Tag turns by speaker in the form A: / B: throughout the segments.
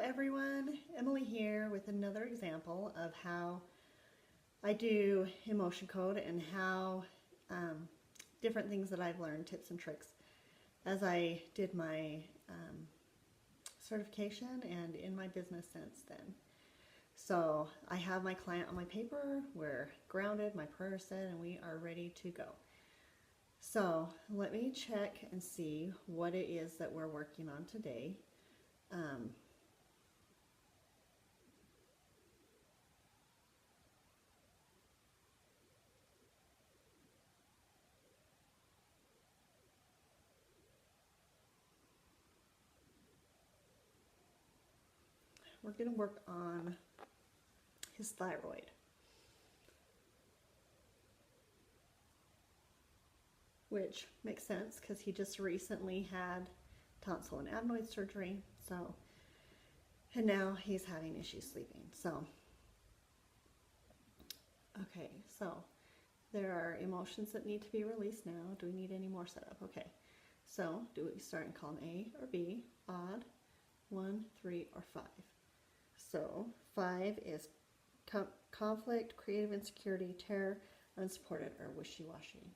A: everyone, Emily here with another example of how I do emotion code and how different things that I've learned, tips and tricks, as I did my certification and in my business since then. So I have my client on my paper, we're grounded, my prayer said, and we are ready to go. So let me check and see what it is that we're working on today. We're going to work on his thyroid, which makes sense because he just recently had tonsil and adenoid surgery, and now he's having issues sleeping. So okay, so there are emotions that need to be released now. Do we need any more setup? Okay, so do we start in column A or B, odd, 1, 3, or 5? So 5 is conflict, creative insecurity, terror, unsupported, or wishy-washy.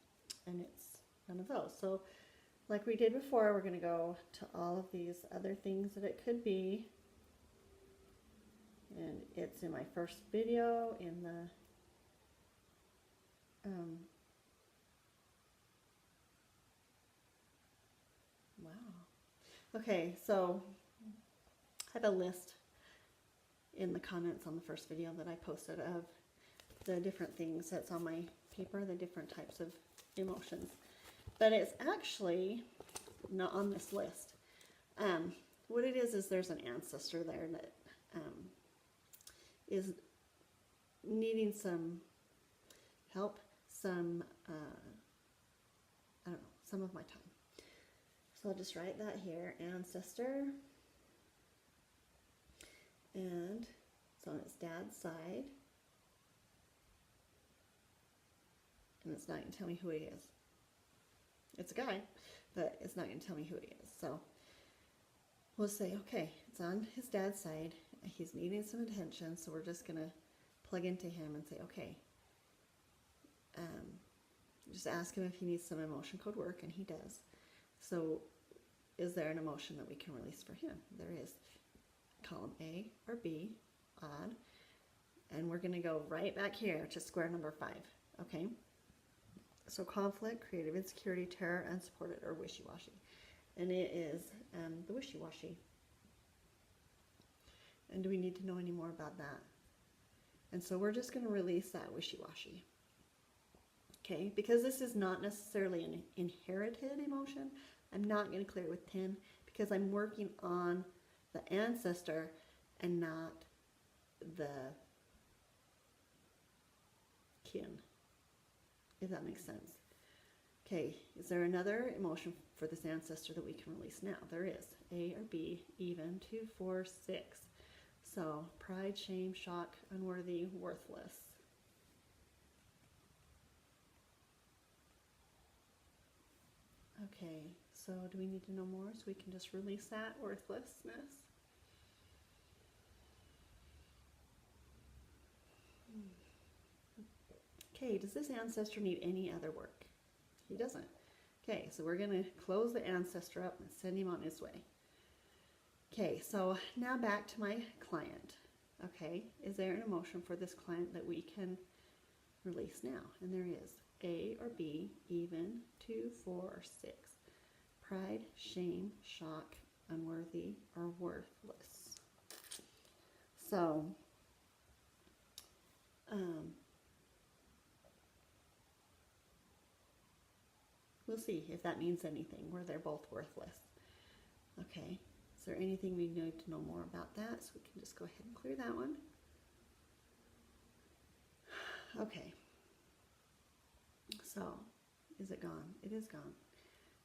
A: And it's none of those. So like we did before, we're going to go to all of these other things that it could be. And it's in my first video in the wow. Okay, so I have a list in the comments on the first video that I posted of the different things that's on my paper, the different types of emotions. But it's actually not on this list. What it is there's an ancestor there that is needing some help, some, I don't know, some of my time. So I'll just write that here, ancestor. And it's on its dad's side. And it's not going to tell me who he is. It's a guy, but it's not going to tell me who he is. So we'll say, okay, it's on his dad's side. He's needing some attention, so we're just going to plug into him and say, okay, just ask him if he needs some emotion code work, and he does. So is there an emotion that we can release for him? There is. Column A or B, odd, and we're going to go right back here to square number 5, okay? So conflict, creative insecurity, terror, unsupported, or wishy-washy. And it is the wishy-washy. And do we need to know any more about that? And so we're just going to release that wishy-washy. Okay, because this is not necessarily an inherited emotion, I'm not going to clear it with 10 because I'm working on the ancestor and not the kin, if that makes sense. Okay, is there another emotion for this ancestor that we can release now? There is. A or B, even, 2, 4, 6. So pride, shame, shock, unworthy, worthless. Okay, so do we need to know more so we can just release that worthlessness? Okay, does this ancestor need any other work? He doesn't. Okay, so we're going to close the ancestor up and send him on his way. Okay, so now back to my client. Okay, is there an emotion for this client that we can release now? And there is. A or B, even, 2, 4, or 6. Pride, shame, shock, unworthy, or worthless. So, we'll see if that means anything, where they're both worthless. Okay, is there anything we need to know more about that? So we can just go ahead and clear that one. Okay. So, is it gone? It is gone.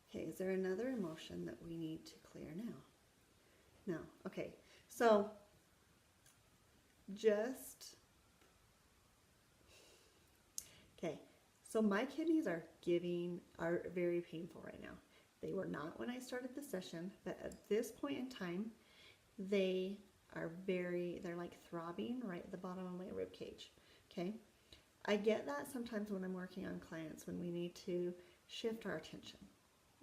A: Okay, is there another emotion that we need to clear now? No. Okay, so okay, so my kidneys are very painful right now. They were not when I started the session, but at this point in time, they are they're like throbbing right at the bottom of my rib cage. Okay. I get that sometimes when I'm working on clients when we need to shift our attention.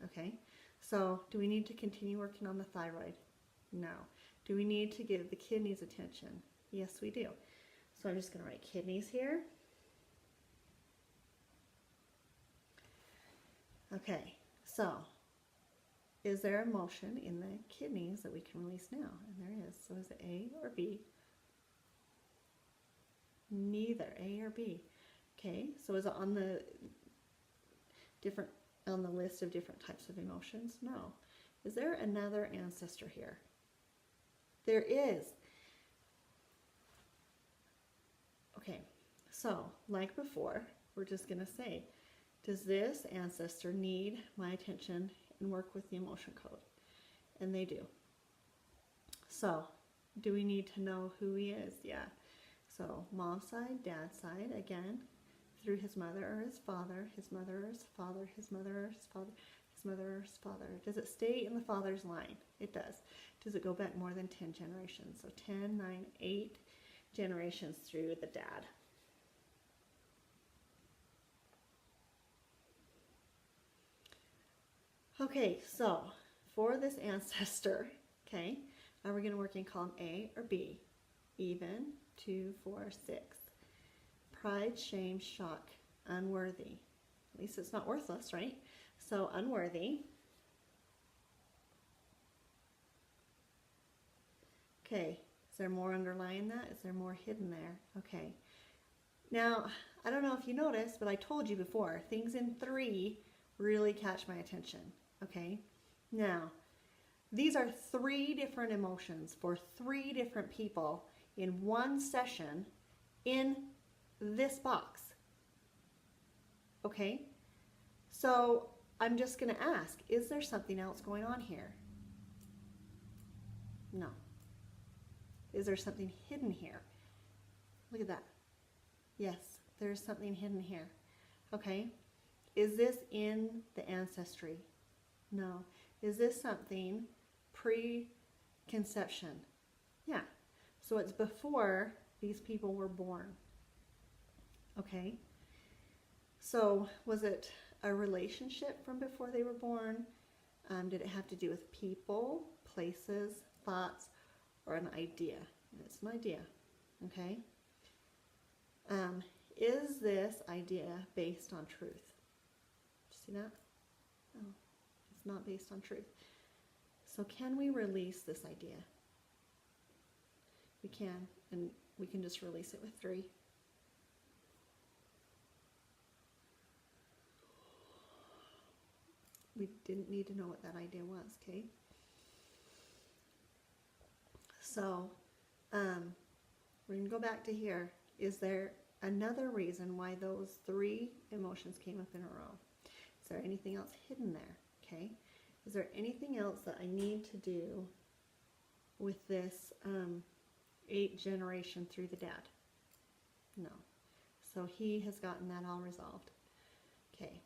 A: Okay. So do we need to continue working on the thyroid? No. Do we need to give the kidneys attention? Yes, we do. So I'm just going to write kidneys here. Okay, so is there a motion in the kidneys that we can release now? And there is. So is it A or B? Neither, A or B. Okay, so is it on the list of different types of emotions? No. Is there another ancestor here? There is. Okay, so like before, we're just going to say, does this ancestor need my attention and work with the emotion code? And they do. So, do we need to know who he is? Yeah. So, mom's side, dad's side, again, through his mother or his father, his mother or his father, his mother or his father, his mother or his father. Does it stay in the father's line? It does. Does it go back more than 10 generations? So 10, 9, 8 generations through the dad. Okay, so for this ancestor, okay, are we going to work in column A or B? Even, 2, 4, 6. Pride, shame, shock, unworthy. At least it's not worthless, right? So unworthy. Okay, is there more underlying that? Is there more hidden there? Okay. Now, I don't know if you noticed, but I told you before, things in 3 really catch my attention. Okay, now these are 3 different emotions for 3 different people in one session in this box. Okay, so I'm just going to ask, is there something else going on here? No. Is there something hidden here? Look at that. Yes, there's something hidden here. Okay, is this in the ancestry? No. Is this something pre-conception? Yeah. So it's before these people were born. Okay. So was it a relationship from before they were born? Did it have to do with people, places, thoughts, or an idea? It's an idea. Okay. Is this idea based on truth? Did you see that? Oh. It's not based on truth. So can we release this idea? We can, and we can just release it with 3. We didn't need to know what that idea was, okay? So, we're going to go back to here. Is there another reason why those 3 emotions came up in a row? Is there anything else hidden there? Okay, is there anything else that I need to do with this 8 generation through the dad? No. So he has gotten that all resolved. Okay.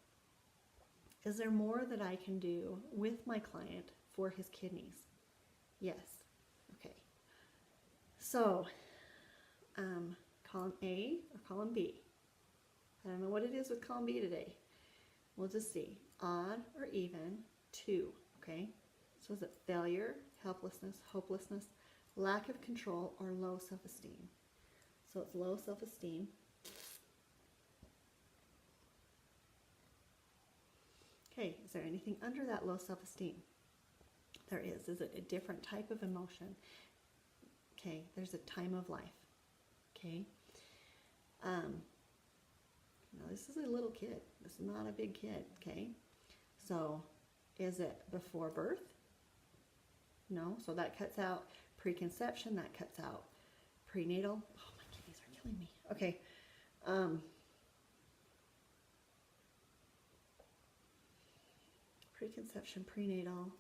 A: Is there more that I can do with my client for his kidneys? Yes. Okay. So, column A or column B? I don't know what it is with column B today. We'll just see. Odd or even, 2, okay? So is it failure, helplessness, hopelessness, lack of control, or low self-esteem? So it's low self-esteem. Okay, is there anything under that low self-esteem? There is. Is it a different type of emotion? Okay, there's a time of life. Okay. Now this is a little kid. This is not a big kid, okay? So, is it before birth? No, so that cuts out preconception, that cuts out prenatal. Oh, my kidneys are killing me. Okay. Preconception, prenatal,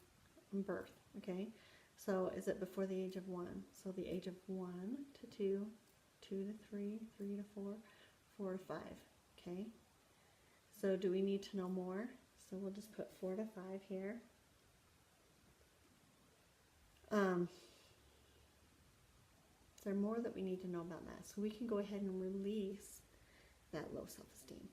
A: and birth, okay? So, is it before the age of 1? So, the age of 1 to 2, 2 to 3, 3 to 4, 4 to 5, okay? So, do we need to know more? So we'll just put 4 to 5 here. there more that we need to know about that? So we can go ahead and release that low self-esteem.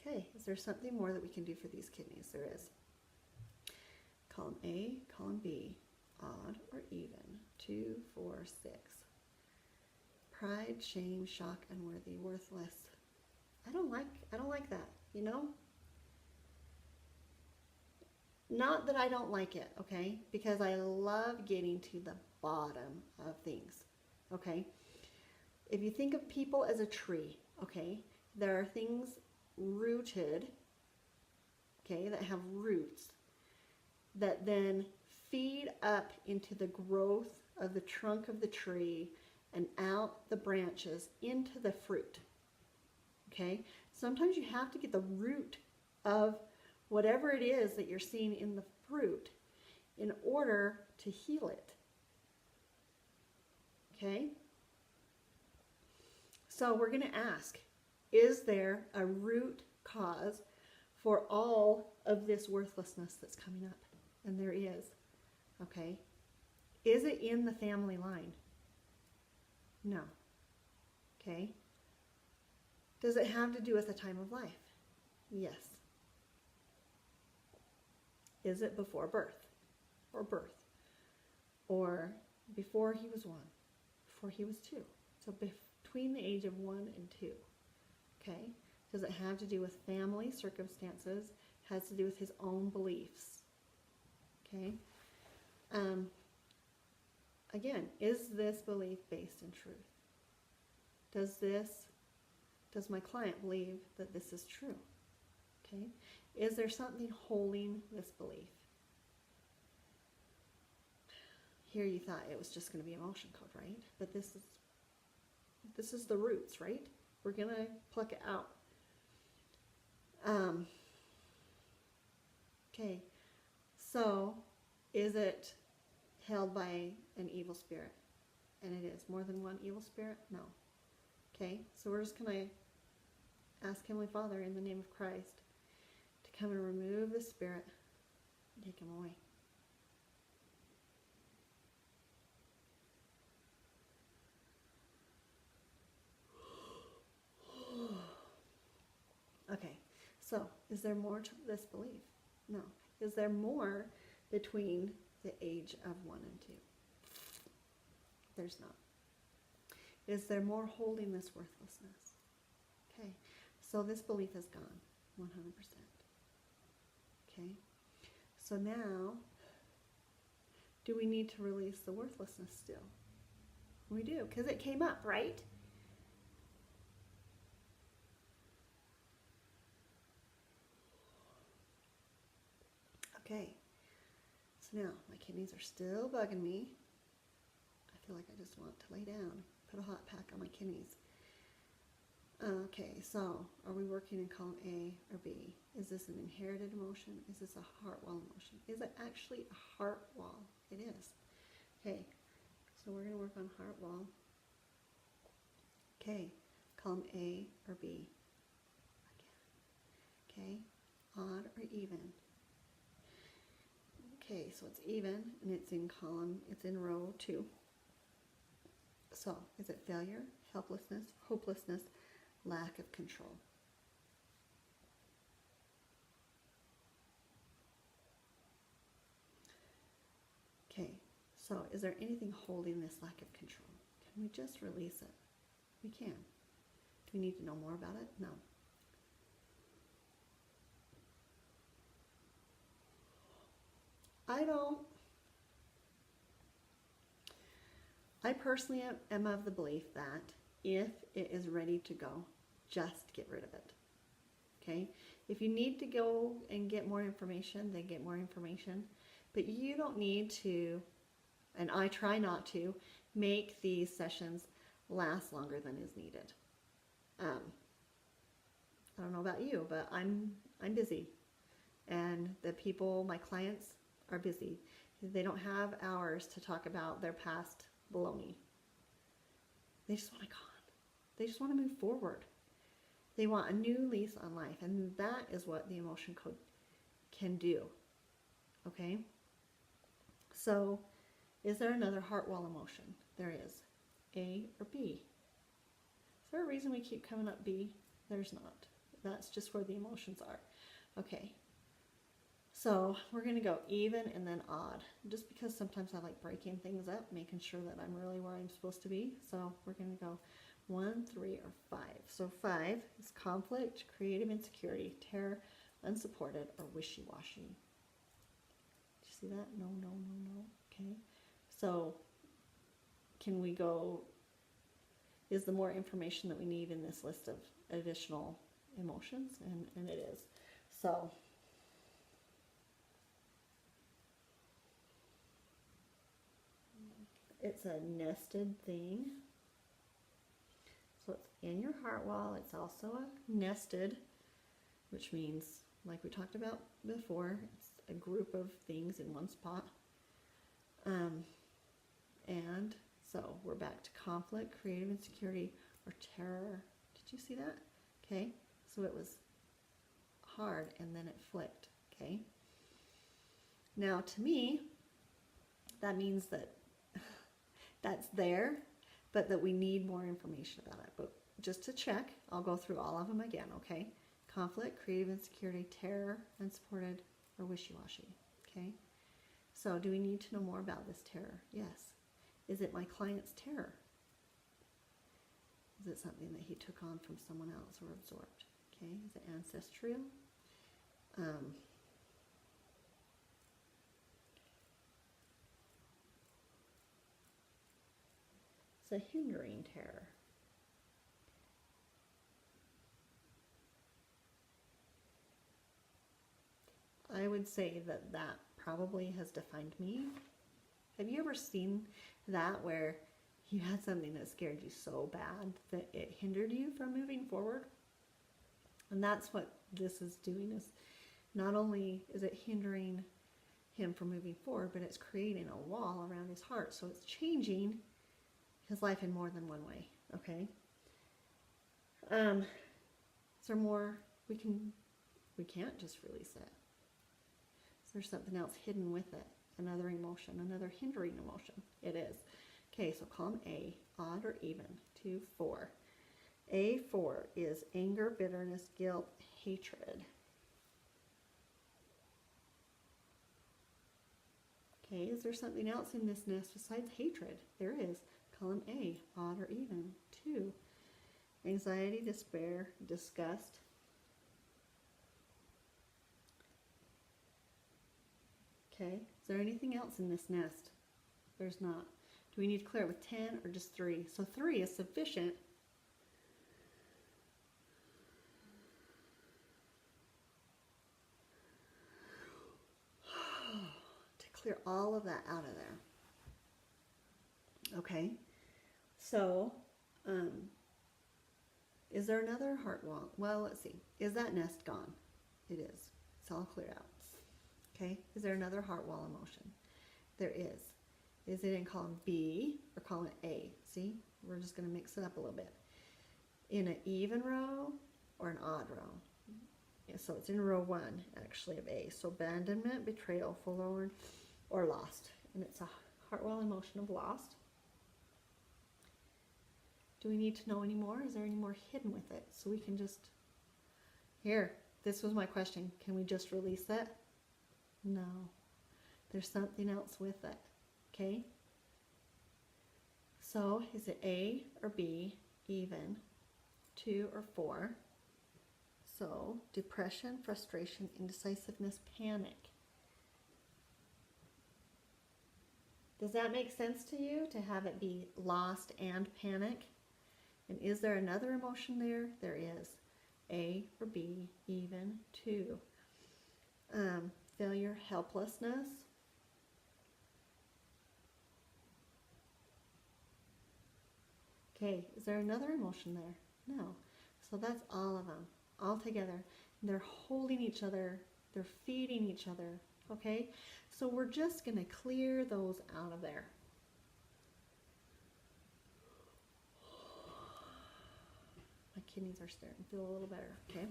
A: Okay, is there something more that we can do for these kidneys? There is. Column A, column B, odd or even, 2, 4, 6. Pride, shame, shock, unworthy, worthless. I don't like that, you know? Not that I don't like it, okay? Because I love getting to the bottom of things, okay? If you think of people as a tree, okay? There are things rooted, okay, that have roots that then feed up into the growth of the trunk of the tree and out the branches into the fruit. Okay? Sometimes you have to get the root of whatever it is that you're seeing in the fruit in order to heal it. Okay? So we're going to ask, is there a root cause for all of this worthlessness that's coming up? And there is. Okay? Is it in the family line? No. Okay? Does it have to do with the time of life? Yes. Is it before birth? Or birth? Or before he was 1? Before he was 2? So between the age of 1 and 2. Okay? Does it have to do with family circumstances? Has to do with his own beliefs? Okay? Again, is this belief based in truth? Does my client believe that this is true? Okay? Is there something holding this belief? Here you thought it was just going to be emotion code, right? But this is the roots, right? We're going to pluck it out. Okay. So, is it held by an evil spirit? And it is. More than one evil spirit? No. Okay, so we're just going to ask Heavenly Father in the name of Christ to come and remove the spirit and take him away. Okay, so is there more to this belief? No. Is there more between the age of 1 and 2? There's not. Is there more holding this worthlessness? Okay, so this belief is gone, 100%. Okay, so now, do we need to release the worthlessness still? We do, because it came up, right? Okay, so now my kidneys are still bugging me. I feel like I just want to lay down, put a hot pack on my kidneys. Okay, so are we working in column A or B? Is this an inherited emotion? Is this a heart wall emotion? Is it actually a heart wall? It is. Okay, so we're going to work on heart wall. Okay, column A or B? Again. Okay, odd or even? Okay, so it's even, and it's in row 2. So, is it failure, helplessness, hopelessness, lack of control? Okay, so is there anything holding this lack of control? Can we just release it? We can. Do we need to know more about it? No. I personally am of the belief that if it is ready to go, just get rid of it. Okay? If you need to go and get more information, then get more information. But you don't need to, and I try not to, make these sessions last longer than is needed. I don't know about you, but I'm busy. And the people, my clients, are busy. They don't have hours to talk about their past baloney. They just want to go on. They just want to move forward. They want a new lease on life, and that is what the emotion code can do. Okay? So, is there another heart wall emotion? There is. A or B? Is there a reason we keep coming up B? There's not. That's just where the emotions are. Okay. So we're going to go even and then odd, just because sometimes I like breaking things up, making sure that I'm really where I'm supposed to be. So we're going to go 1, 3, or 5. So 5 is conflict, creative insecurity, terror, unsupported, or wishy-washy. Did you see that? No, no, no, no. Okay. So can we go, is the more information that we need in this list of additional emotions? And it is. So it's a nested thing. So it's in your heart wall. It's also a nested, which means, like we talked about before, it's a group of things in one spot. And so we're back to conflict, creative insecurity, or terror. Did you see that? Okay, so it was hard and then it flipped. Okay. Now to me, that means that that's there, but that we need more information about it. But just to check, I'll go through all of them again, okay? Conflict, creative insecurity, terror, unsupported, or wishy-washy, okay? So do we need to know more about this terror? Yes. Is it my client's terror? Is it something that he took on from someone else or absorbed? Okay, is it ancestral? It's a hindering terror. I would say that that probably has defined me. Have you ever seen that where you had something that scared you so bad that it hindered you from moving forward? And that's what this is doing, is not only is it hindering him from moving forward, but it's creating a wall around his heart. So it's changing his life in more than one way, okay? Is there more? We can't just release it. Is there something else hidden with it? Another emotion, another hindering emotion? It is. Okay, so column A, odd or even, 2, 4. A4 is anger, bitterness, guilt, hatred. Okay, is there something else in this nest besides hatred? There is. Column A, odd or even, 2. Anxiety, despair, disgust. Okay, is there anything else in this nest? There's not. Do we need to clear it with 10 or just 3? So 3 is sufficient. To clear all of that out of there. Okay, so is there another heart wall? Well, let's see. Is that nest gone? It is. It's all cleared out. Okay, is there another heart wall emotion? There is. Is it in column B or column A? See, we're just going to mix it up a little bit. In an even row or an odd row? Yeah, so it's in row 1, actually, of A. So abandonment, betrayal, forlorn, or lost. And it's a heart wall emotion of lost. Do we need to know any more? Is there any more hidden with it? So we can just, here, this was my question. Can we just release it? No. There's something else with it. Okay? So is it A or B, even, 2 or 4? So depression, frustration, indecisiveness, panic. Does that make sense to you, to have it be lost and panic? And is there another emotion there? There is. A or B, even, 2. Failure, helplessness. Okay, is there another emotion there? No. So that's all of them, all together. They're holding each other, they're feeding each other, okay? So we're just going to clear those out of there. kidneys are starting to feel a little better, okay?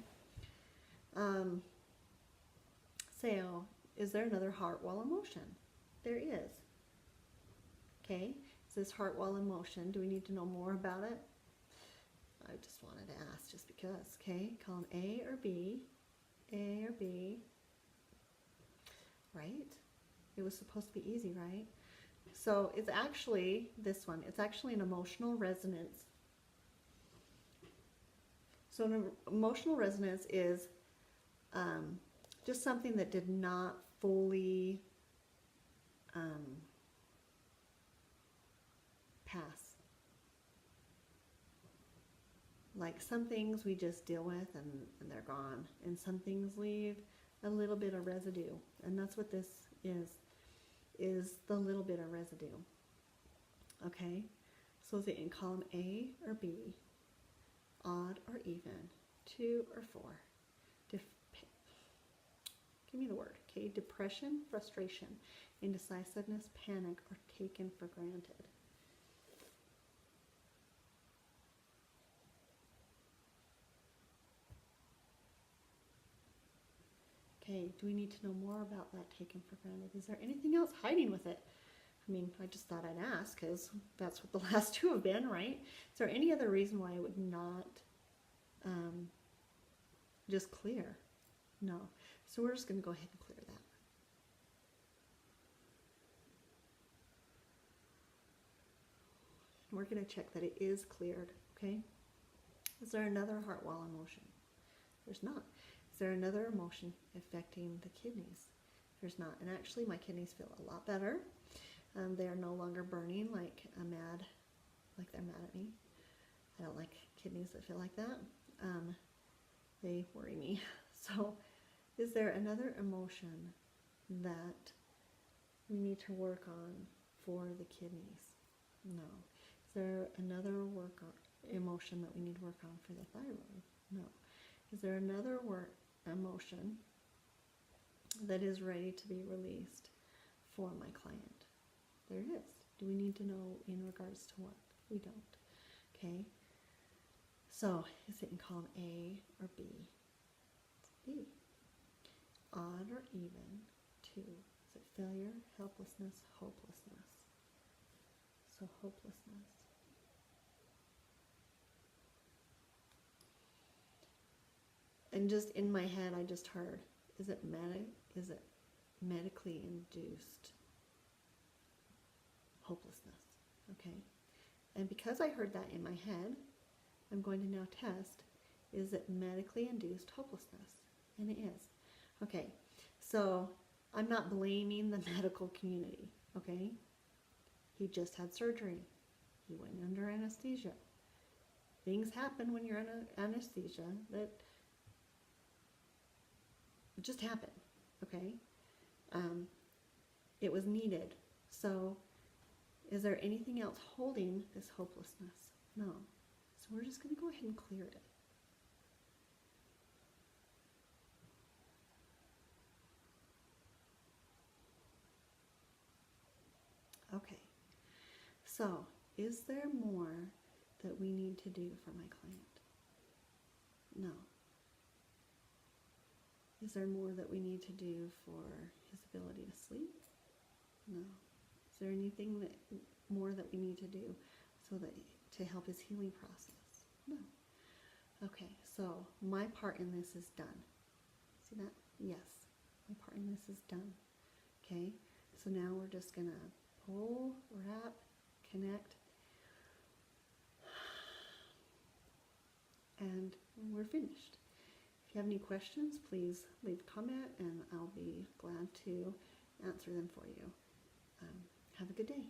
A: So, is there another heart wall emotion? There is. Okay, is this heart wall emotion? Do we need to know more about it? I just wanted to ask just because, okay? Column A or B? A or B? Right? It was supposed to be easy, right? So it's actually this one. It's actually an emotional resonance. So an emotional resonance is just something that did not fully pass. Like some things we just deal with and they're gone. And some things leave a little bit of residue. And that's what this is the little bit of residue. Okay? So is it in column A or B? Odd or even? 2 or 4? Give me the word. Okay? Depression, frustration, indecisiveness, panic, or taken for granted. Okay, do we need to know more about that taken for granted? Is there anything else hiding with it? I mean, I just thought I'd ask because that's what the last two have been, right? Is there any other reason why it would not just clear? No. So we're just going to go ahead and clear that. We're going to check that it is cleared, okay? Is there another heart wall emotion? There's not. Is there another emotion affecting the kidneys? There's not. And actually my kidneys feel a lot better. They are no longer burning like they're mad at me. I don't like kidneys that feel like that. They worry me. So is there another emotion that we need to work on for the kidneys? No. Is there another emotion that we need to work on for the thyroid? No. Is there another emotion that is ready to be released for my client? There is. Do we need to know in regards to what? We don't. Okay. So, is it in column A or B? It's B. Odd or even? 2. Is it failure, helplessness, hopelessness? So, hopelessness. And just in my head, I just heard, is it medically induced hopelessness? Okay. And because I heard that in my head, I'm going to now test, is it medically induced hopelessness? And it is. Okay. So I'm not blaming the medical community. Okay. He just had surgery. He went under anesthesia. Things happen when you're under anesthesia that just happen, okay? It was needed. So is there anything else holding this hopelessness? No. So we're just going to go ahead and clear it. Okay. So is there more that we need to do for my client? No. Is there more that we need to do for his ability to sleep? No. Is there anything more that we need to do to help his healing process? No. Okay, so my part in this is done. See that? Yes, my part in this is done. Okay, so now we're just gonna pull, wrap, connect, and we're finished. If you have any questions, please leave a comment and I'll be glad to answer them for you. Have a good day.